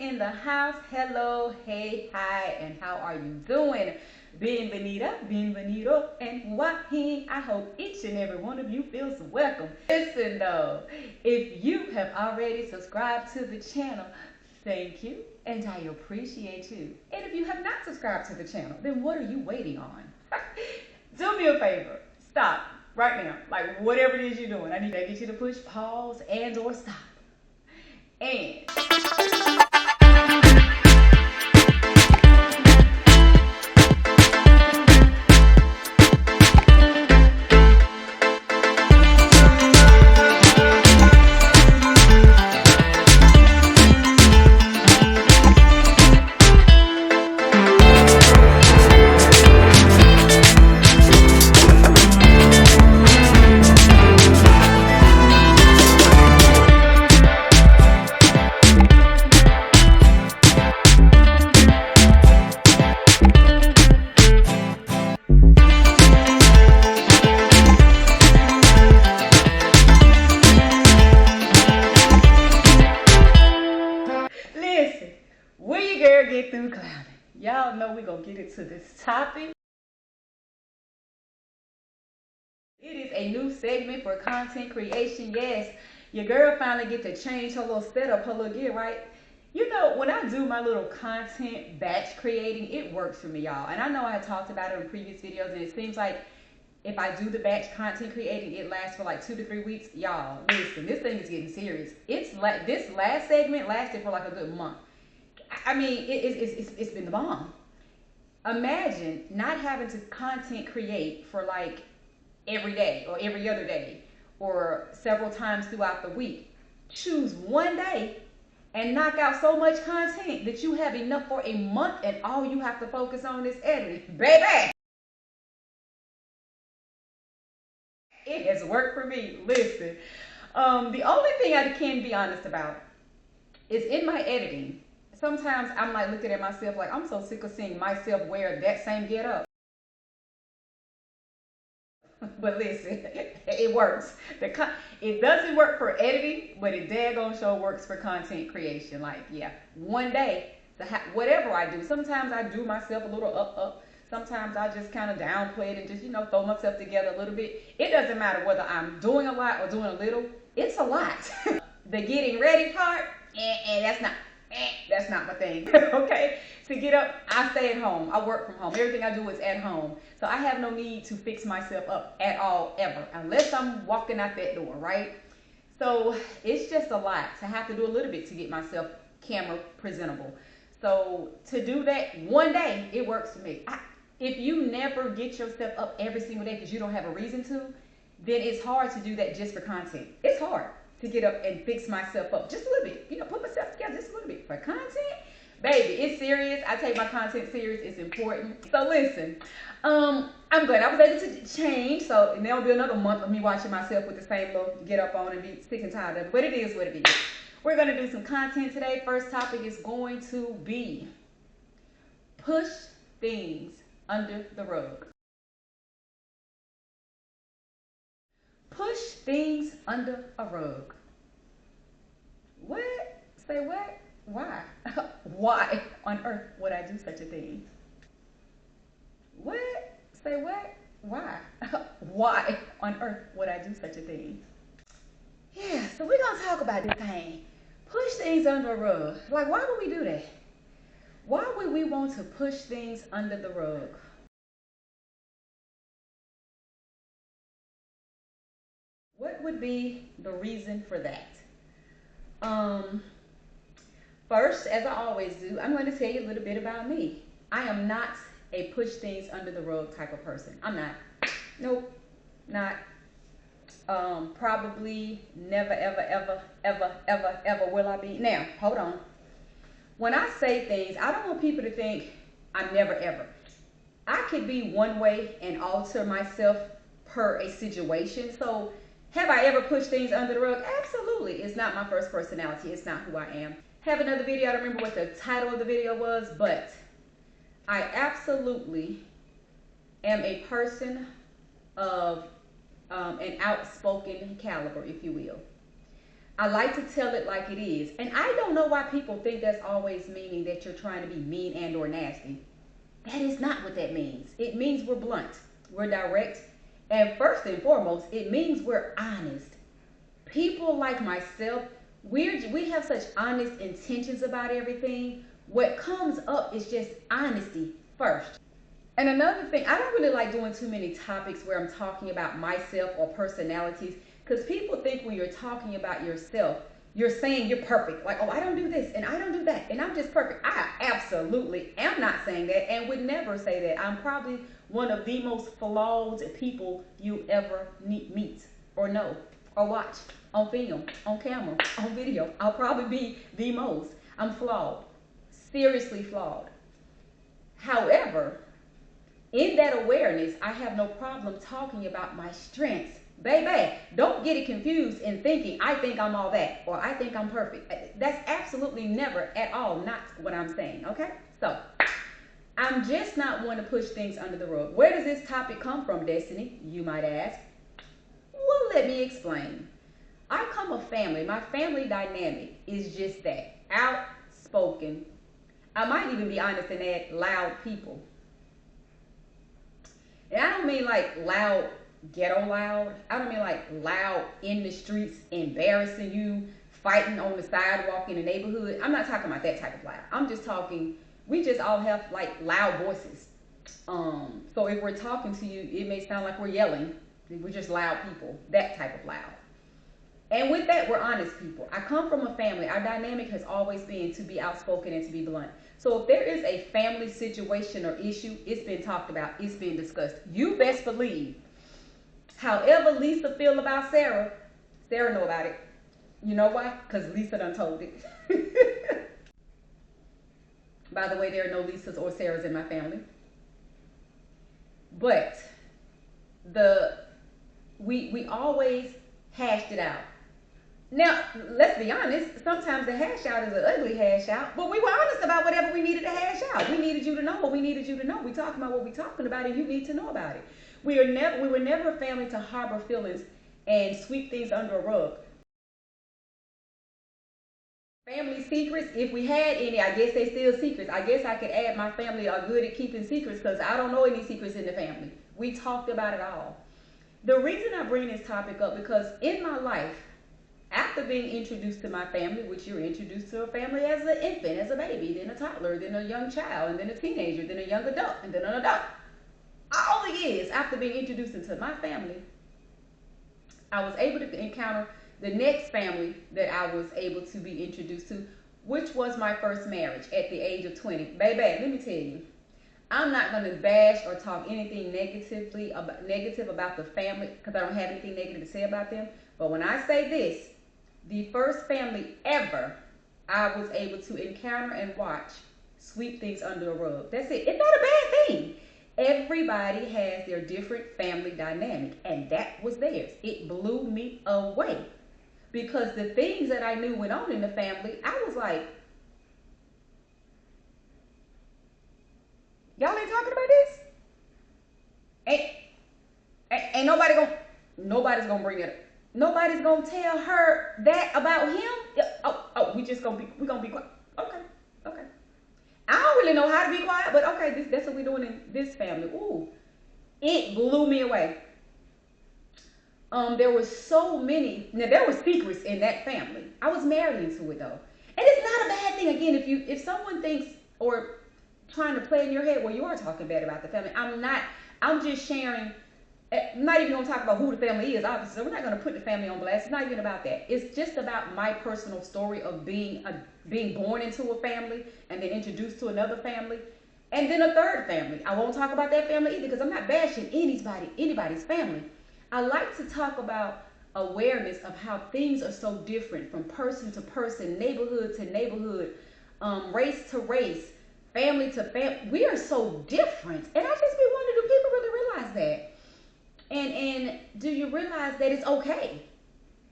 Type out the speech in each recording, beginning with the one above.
in the house. Hello, hey, hi, and how are you doing? Bienvenido, and Joaquin. I hope each and every one of you feels welcome. Listen though, if you have already subscribed to the channel, thank you, and I appreciate you. And if you have not subscribed to the channel, then what are you waiting on? Do me a favor, stop right now, like whatever it is you're doing. I need to get you to push pause and or stop. And listen, will your girl get through clowning? Y'all know we gonna get into this topic. It is a new segment for content creation. Yes, your girl finally get to change her little setup, her little gear, right? You know, when I do my little content batch creating, it works for me, y'all. And I know I had talked about it in previous videos, and it seems like if I do the batch content creating, it lasts for like 2 to 3 weeks. Y'all, listen, this thing is getting serious. It's like this last segment lasted for like a good month. I mean, it's been the bomb. Imagine not having to content create for like every day or every other day or several times throughout the week. Choose one day and knock out so much content that you have enough for a month, and all you have to focus on is editing. Baby! It has worked for me. Listen, the only thing I can be honest about is in my editing. Sometimes I'm like looking at myself like I'm so sick of seeing myself wear that same get up. But listen, it works. It doesn't work for editing, but it daggone sure works for content creation. Like, yeah, one day, whatever I do, sometimes I do myself a little up. Sometimes I just kind of downplay it and just, throw myself together a little bit. It doesn't matter whether I'm doing a lot or doing a little. It's a lot. The getting ready part, that's not my thing. Okay, to get up, I stay at home. I work from home. Everything I do is at home, so I have no need to fix myself up at all ever, unless I'm walking out that door, right? So it's just a lot to have to do a little bit to get myself camera presentable. So to do that one day, it works for me. If you never get yourself up every single day because you don't have a reason to, then it's hard to do that just for content. It's hard to get up and fix myself up just a little bit, put myself together just a little bit for content. Baby, it's serious. I take my content serious. It's important. So listen, I'm glad I was able to change. So there'll be another month of me watching myself with the same little get up on and be sick and tired of it. But it is what it is. We're going to do some content today. First topic is going to be push things under the rug. Push things under a rug. What? Say what? Why? Why on earth would I do such a thing? What? Say what? Why? Why on earth would I do such a thing? Yeah, so we're going to talk about this thing. Push things under a rug. Like, why would we do that? Why would we want to push things under the rug? What would be the reason for that? First, as I always do, I'm going to tell you a little bit about me. I am not a push things under the rug type of person. I'm not. Nope, not. Probably never, ever will I be. Now, hold on. When I say things, I don't want people to think I'm never, ever. I could be one way and alter myself per a situation. So, have I ever pushed things under the rug? Absolutely. It's not my first personality. It's not who I am. Have another video. I don't remember what the title of the video was, but I absolutely am a person of an outspoken caliber, if you will. I like to tell it like it is. And I don't know why people think that's always meaning that you're trying to be mean and or nasty. That is not what that means. It means we're blunt, we're direct, and first and foremost, it means we're honest. People like myself, we have such honest intentions about everything. What comes up is just honesty first. And another thing, I don't really like doing too many topics where I'm talking about myself or personalities, because people think when you're talking about yourself, you're saying you're perfect. Like, oh, I don't do this and I don't do that and I'm just perfect. I absolutely am not saying that and would never say that. I'm probably one of the most flawed people you ever meet or know or watch on film, on camera, on video. I'll probably be the most. I'm flawed, seriously flawed. However, in that awareness, I have no problem talking about my strengths. Baby, don't get it confused in thinking I think I'm all that or I think I'm perfect. That's absolutely never at all not what I'm saying, okay? So, I'm just not one to push things under the rug. Where does this topic come from, Destiny? You might ask. Well, let me explain. I come of family. My family dynamic is just that. Outspoken. I might even be honest and add loud people. And I don't mean like loud, ghetto loud. I don't mean like loud in the streets, embarrassing you, fighting on the sidewalk in the neighborhood. I'm not talking about that type of loud. I'm just talking, we just all have like loud voices. So if we're talking to you, it may sound like we're yelling. We're just loud people, that type of loud. And with that, we're honest people. I come from a family. Our dynamic has always been to be outspoken and to be blunt. So if there is a family situation or issue, it's been talked about, it's been discussed. You best believe. However Lisa feel about Sarah, Sarah know about it. You know why? Because Lisa done told it. By the way, there are no Lisas or Sarahs in my family. But we always hashed it out. Now, let's be honest, sometimes the hash out is an ugly hash out, but we were honest about whatever we needed to hash out. We needed you to know what we needed you to know. We talking about what we talking about and you need to know about it. We were never a family to harbor feelings and sweep things under a rug. Family secrets, if we had any, I guess they still secrets. I guess I could add my family are good at keeping secrets because I don't know any secrets in the family. We talked about it all. The reason I bring this topic up because in my life, after being introduced to my family, which you're introduced to a family as an infant, as a baby, then a toddler, then a young child, and then a teenager, then a young adult, and then an adult. All the years after being introduced into my family, I was able to encounter the next family that I was able to be introduced to, which was my first marriage at the age of 20. Baby, let me tell you, I'm not going to bash or talk anything negative about the family because I don't have anything negative to say about them. But when I say this, the first family ever I was able to encounter and watch sweep things under the rug. That's it. It's not a bad thing. Everybody has their different family dynamic, and that was theirs. It blew me away because the things that I knew went on in the family, I was like, y'all ain't talking about this? Ain't nobody's gonna bring it up. Nobody's gonna tell her that about him. We're gonna be quiet. Okay. I don't really know how to be quiet, but okay, that's what we're doing in this family. Ooh, it blew me away. There was so many. Now there were secrets in that family. I was married into it though, and it's not a bad thing. Again, if someone thinks or trying to play in your head, well, you are talking bad about the family. I'm not. I'm just sharing. I'm not even going to talk about who the family is, obviously. So we're not going to put the family on blast. It's not even about that. It's just about my personal story of being born into a family and then introduced to another family and then a third family. I won't talk about that family either because I'm not bashing anybody's family. I like to talk about awareness of how things are so different from person to person, neighborhood to neighborhood, race to race, family to family. We are so different. And I just be wondering, do people really realize that? And do you realize that it's okay?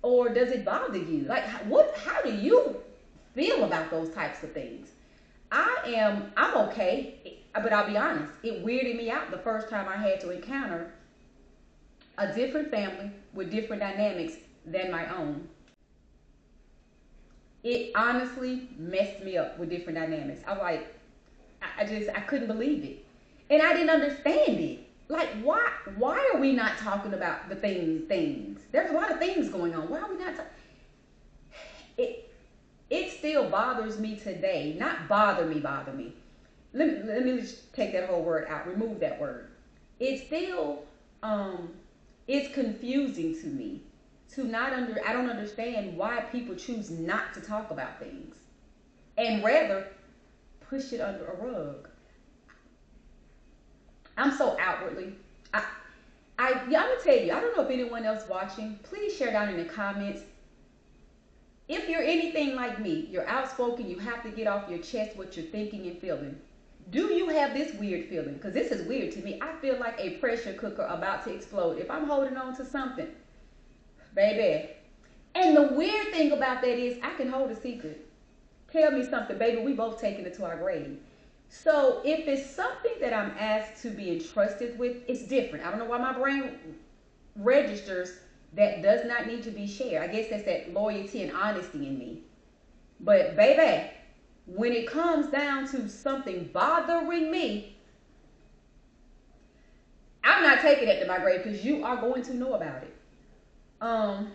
Or does it bother you? Like, how do you feel about those types of things? I'm okay, but I'll be honest, it weirded me out the first time I had to encounter a different family with different dynamics than my own. it honestly messed me up with different dynamics. I was like, I couldn't believe it. And I didn't understand it. Like, why are we not talking about the things? There's a lot of things going on. Why are we not talking? It, it still bothers me today. Not bother me. Let me just take that whole word out. Remove that word. It still it's confusing to me to not I don't understand why people choose not to talk about things and rather push it under a rug. I'm so outwardly. Yeah, I'm gonna tell you. I don't know if anyone else watching. Please share down in the comments. If you're anything like me, you're outspoken. You have to get off your chest what you're thinking and feeling. Do you have this weird feeling? Because this is weird to me. I feel like a pressure cooker about to explode. If I'm holding on to something, baby. And the weird thing about that is I can hold a secret. Tell me something, baby. We both taking it to our grave. So if it's something that I'm asked to be entrusted with, it's different. I don't know why my brain registers that does not need to be shared. I guess that's that loyalty and honesty in me. But baby, when it comes down to something bothering me, I'm not taking it to my grave because you are going to know about it. I'm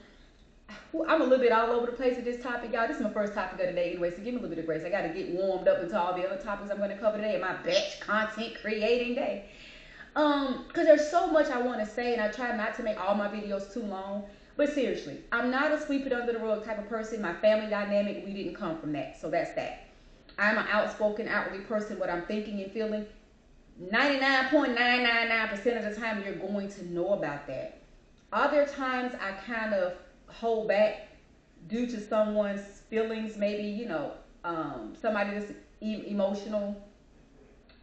a little bit all over the place with this topic, y'all. This is my first topic of the day anyway, so give me a little bit of grace. I got to get warmed up into all the other topics I'm going to cover today in my batch content creating day. Because there's so much I want to say, and I try not to make all my videos too long. But seriously, I'm not a sweep it under the rug type of person. My family dynamic, we didn't come from that. So that's that. I'm an outspoken, outwardly person. What I'm thinking and feeling, 99.999% of the time, you're going to know about that. Other times, I kind of hold back due to someone's feelings, maybe, somebody that's emotional.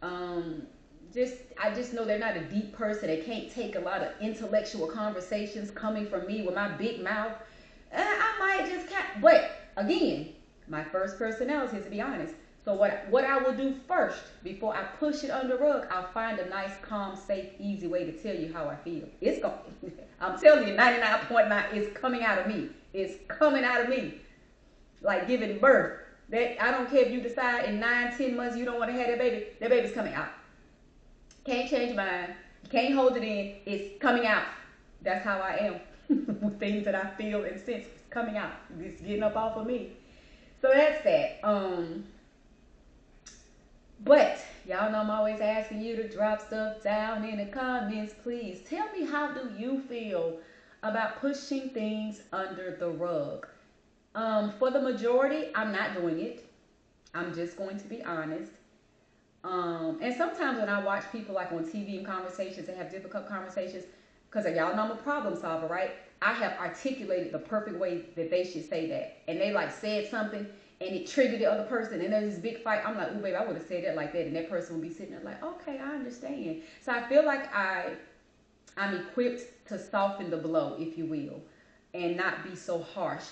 I just know they're not a deep person. They can't take a lot of intellectual conversations coming from me with my big mouth. I might just can't. But again, my first personality is to be honest. So what I will do first before I push it under the rug, I'll find a nice, calm, safe, easy way to tell you how I feel. It's going. I'm telling you, 99.9 is coming out of me. It's coming out of me, like giving birth. That I don't care if you decide in 9-10 months you don't want to have that baby. That baby's coming out. Can't change mine. You can't hold it in. It's coming out. That's how I am with things that I feel and sense. It's coming out. It's getting up off of me. So that's that. But y'all know I'm always asking you to drop stuff down in the comments. Please tell me, how do you feel about pushing things under the rug? For the majority, I'm not doing it. I'm just going to be honest. And sometimes when I watch people like on TV and conversations and have difficult conversations, because y'all know I'm a problem solver, right? I have articulated the perfect way that they should say that. And they like said something and it triggered the other person and there's this big fight. I'm like, oh baby, I would have said that like that. And that person would be sitting there like, okay, I understand. So I feel like I'm equipped to soften the blow, if you will, and not be so harsh.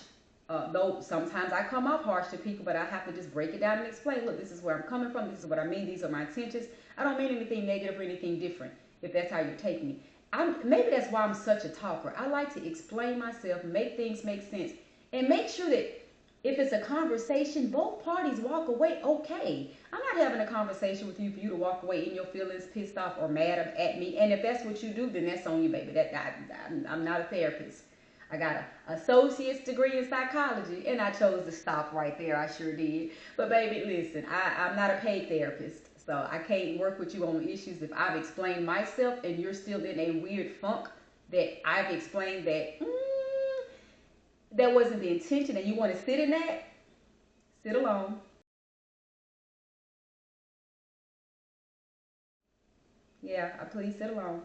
Though sometimes I come off harsh to people, but I have to just break it down and explain, look, this is where I'm coming from. This is what I mean. These are my intentions. I don't mean anything negative or anything different, if that's how you take me. Maybe that's why I'm such a talker. I like to explain myself, make things make sense, and make sure that if it's a conversation, both parties walk away okay. I'm not having a conversation with you for you to walk away in your feelings, pissed off or mad at me. And if that's what you do, then that's on you, baby. I'm not a therapist. I got an associate's degree in psychology, and I chose to stop right there. I sure did. But baby, listen, I'm not a paid therapist. So I can't work with you on issues if I've explained myself and you're still in a weird funk that I've explained that that wasn't the intention and you want to sit in that, sit alone. Yeah, please sit alone.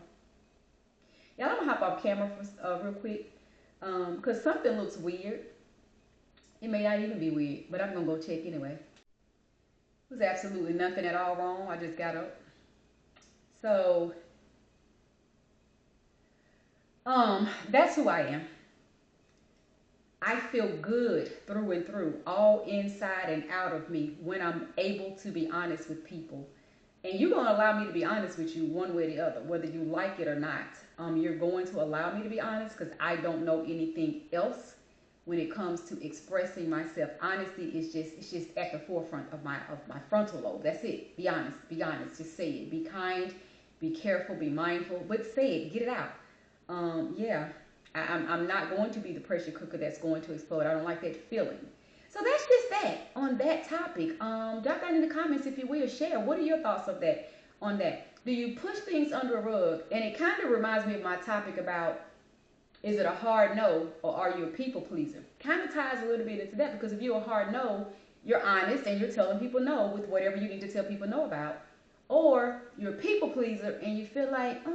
Y'all, I'm going to hop off camera for real quick because something looks weird. It may not even be weird, but I'm going to go check anyway. There's absolutely nothing at all wrong. I just got up. So, that's who I am. I feel good through and through, all inside and out of me when I'm able to be honest with people. And you're going to allow me to be honest with you one way or the other, whether you like it or not. You're going to allow me to be honest because I don't know anything else. when it comes to expressing myself. Honesty is just at the forefront of my frontal lobe. That's it. Be honest. Be honest. Just say it. Be kind. Be careful. Be mindful. But say it. Get it out. Yeah. I'm not going to be the pressure cooker that's going to explode. I don't like that feeling. So that's just that on that topic. Drop that in the comments if you will. Share. What are your thoughts of that? On that? Do you push things under a rug? And it kind of reminds me of my topic about, is it a hard no or are you a people pleaser? Kind of ties a little bit into that, because if you're a hard no, you're honest and you're telling people no with whatever you need to tell people no about. Or you're a people pleaser and you feel like,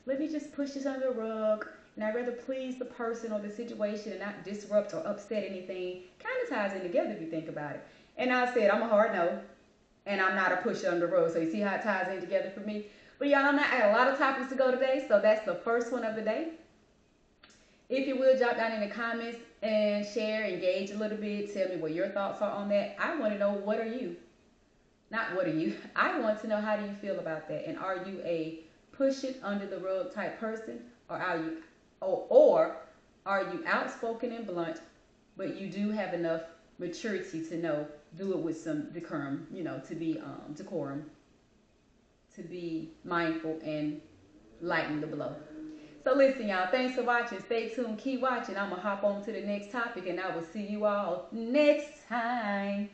let me just push this under the rug, and I'd rather please the person or the situation and not disrupt or upset anything. Kind of ties in together if you think about it. And I said, I'm a hard no, and I'm not a pusher under the rug. So you see how it ties in together for me? But y'all, I got a lot of topics to go today, so that's the first one of the day. If you will, drop down in the comments and share, engage a little bit. Tell me what your thoughts are on that. I want to know, what are you? Not what are you. I want to know, how do you feel about that? And are you a push it under the rug type person? Or are you outspoken and blunt, but you do have enough maturity to know, do it with some decorum, to be decorum, to be mindful and lighten the blow. So listen, y'all, thanks for watching. Stay tuned, keep watching. I'm going to hop on to the next topic, and I will see you all next time.